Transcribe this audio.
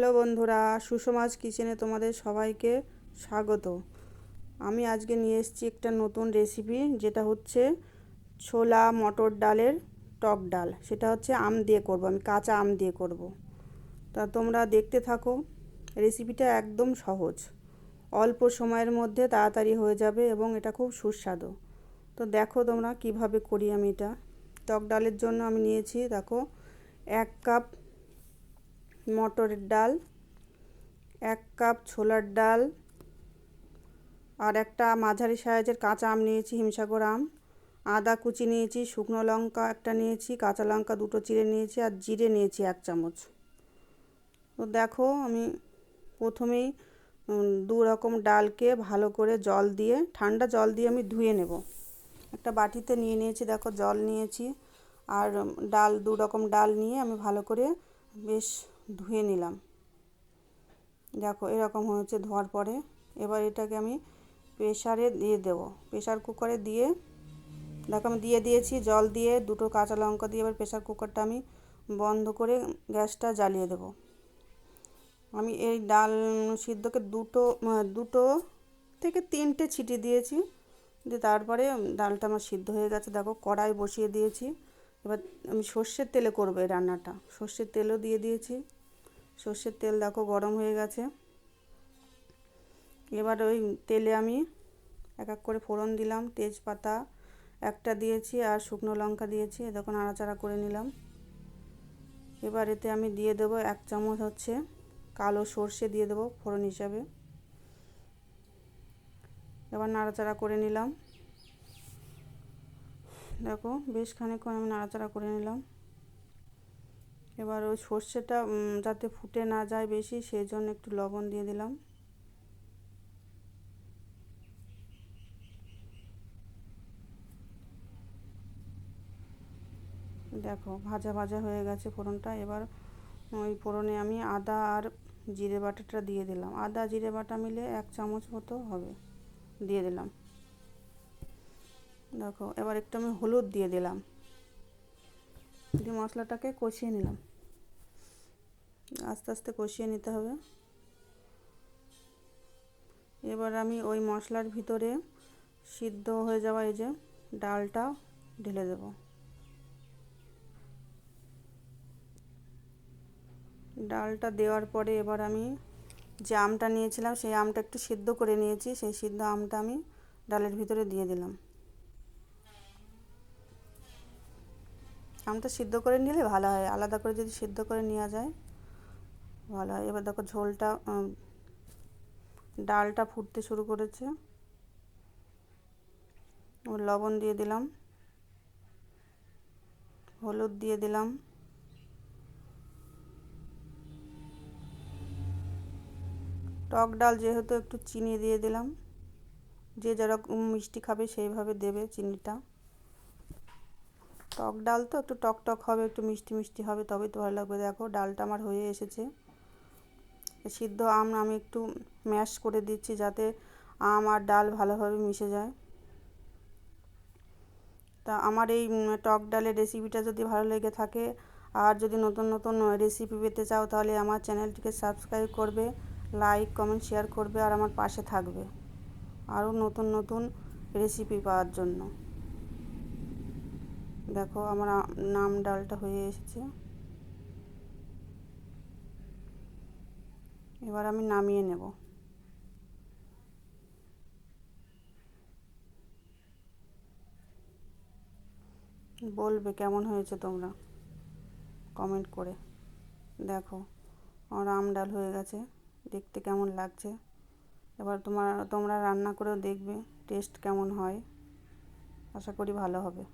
Hello বন্ধুরা, সুষমাজ কিচেনে তোমাদের সবাইকে স্বাগত। আমি আজকে নিয়ে এসেছি একটা নতুন রেসিপি, যেটা হচ্ছে ছোলা মটর ডালের টক ডাল। সেটা হচ্ছে আম দিয়ে করব, আমি কাঁচা আম দিয়ে করব। তা তোমরা দেখতে থাকো। রেসিপিটা একদম সহজ, অল্প সময়ের মধ্যে তাড়াতাড়ি হয়ে যাবে এবং এটা খুব সুস্বাদু। তো দেখো তোমরা কিভাবে করি আমি এটা। টক ডালের জন্য আমি নিয়েছি, দেখো, 1 কাপ মটরের ডাল, 1 কাপ ছোলার ডাল, আর একটা মাঝারি সাইজের কাঁচা আম নিয়েছি, হিমসাগর আম, আদা কুচি নিয়েছি, শুকনো লঙ্কা একটা নিয়েছি, কাঁচা লঙ্কা 2টো চিড়ে নিয়েছি, আর জিরে নিয়েছি 1 চামচ। তো দেখো, আমি প্রথমেই 2 রকম ডালকে ভালো করে জল দিয়ে, ঠান্ডা জল দিয়ে আমি ধুয়ে নেব। একটা বাটিতে নিয়ে নিয়েছি, দেখো জল নিয়েছি, আর ডাল 2 রকম ডাল নিয়ে আমি ভালো করে বেশ ধুয়ে নিলাম। দেখো এরকম হয়েছে ধোয়ার পরে। এবার এটাকে আমি প্রেসারে দিয়ে দেবো, প্রেসার কুকারে দিয়ে, দেখো আমি দিয়ে দিয়েছি জল দিয়ে, 2টো কাঁচা লঙ্কা দিয়ে। এবার প্রেসার কুকারটা আমি বন্ধ করে গ্যাসটা জ্বালিয়ে দেবো। আমি এই ডাল সিদ্ধকে দুটো থেকে 3টে ছিটি দিয়েছি, দিয়ে তারপরে ডালটা আমার সিদ্ধ হয়ে গেছে। দেখো কড়াই বসিয়ে দিয়েছি। এবার আমি সর্ষের তেলে করবো এই রান্নাটা, সর্ষের তেলও দিয়ে দিয়েছি। সর্ষের তেল দেখো গরম হয়ে গেছে। এবার ওই তেলে আমি এক এক করে ফোড়ন দিলাম, তেজপাতা একটা দিয়েছি আর শুকনো লঙ্কা দিয়েছি, দেখো নাড়াচাড়া করে নিলাম। এবার এতে আমি দিয়ে দেবো 1 চামচ হচ্ছে কালো সর্ষে দিয়ে দেবো ফোড়ন হিসাবে। এবার নাড়াচাড়া করে নিলাম। দেখো বেশ খানিকক্ষণ আমি নাড়াচাড়া করে নিলাম। এবার ওই সর্ষেটা যাতে ফুটে না যায় বেশি, সেই জন্য একটু লবণ দিয়ে দিলাম। দেখো ভাজা ভাজা হয়ে গেছে ফোড়নটা। এবার ওই ফোড়নে আমি আদা আর জিরে বাটাটা দিয়ে দিলাম। আদা জিরে বাটা মিলে 1 চামচ মতো হবে, দিয়ে দিলাম। দেখো এবার একটু আমি হলুদ দিয়ে দিলাম, দিয়ে মশলাটাকে কষিয়ে নিলাম। আস্তে আস্তে কষিয়ে নিতে হবে। এবার আমি ওই মশলার ভিতরে সিদ্ধ হয়ে যাওয়া এই যে ডালটা ঢেলে দেব। ডালটা দেওয়ার পরে এবার আমি যে আমটা নিয়েছিলাম, সেই আমটা একটু সিদ্ধ করে নিয়েছি, সেই সিদ্ধ আমটা আমি ডালের ভিতরে দিয়ে দিলাম। আমটা সিদ্ধ করে নিলে ভালো হয়, আলাদা করে যদি সিদ্ধ করে নেওয়া যায় ভালো হয়। এবার দেখো ঝোলটা, ডালটা ফুটতে শুরু করেছে। লবণ দিয়ে দিলাম, হলুদ দিয়ে দিলাম, টক ডাল যেহেতু একটু চিনি দিয়ে দিলাম। যে যেরকম মিষ্টি খাবে সেইভাবে দেবে চিনিটা। টক ডাল তো একটু টক টক হবে, একটু মিষ্টি মিষ্টি হবে, তবেই তো ভালো লাগবে। দেখো ডালটা আমার হয়ে এসেছে। সিদ্ধ আম আমি একটু ম্যাশ করে দিচ্ছি, যাতে আম আর ডাল ভালোভাবে মিশে যায়। তা আমার এই টক ডালের রেসিপিটা যদি ভালো লেগে থাকে, আর যদি নতুন নতুন রেসিপি পেতে চাও, তাহলে আমার চ্যানেলটিকে সাবস্ক্রাইব করবে, লাইক কমেন্ট শেয়ার করবে, আর আমার পাশে থাকবে আরও নতুন নতুন রেসিপি পাওয়ার জন্য। দেখো আমার আম ডালটা হয়ে এসেছে। এবার আমি নামিয়ে নেব। বলবে কেমন হয়েছে তোমরা কমেন্ট করে। দেখো আমার আম ডাল হয়ে গেছে, দেখতে কেমন লাগছে। এবার তোমরা রান্না করেও দেখবে টেস্ট কেমন হয়। আশা করি ভালো হবে।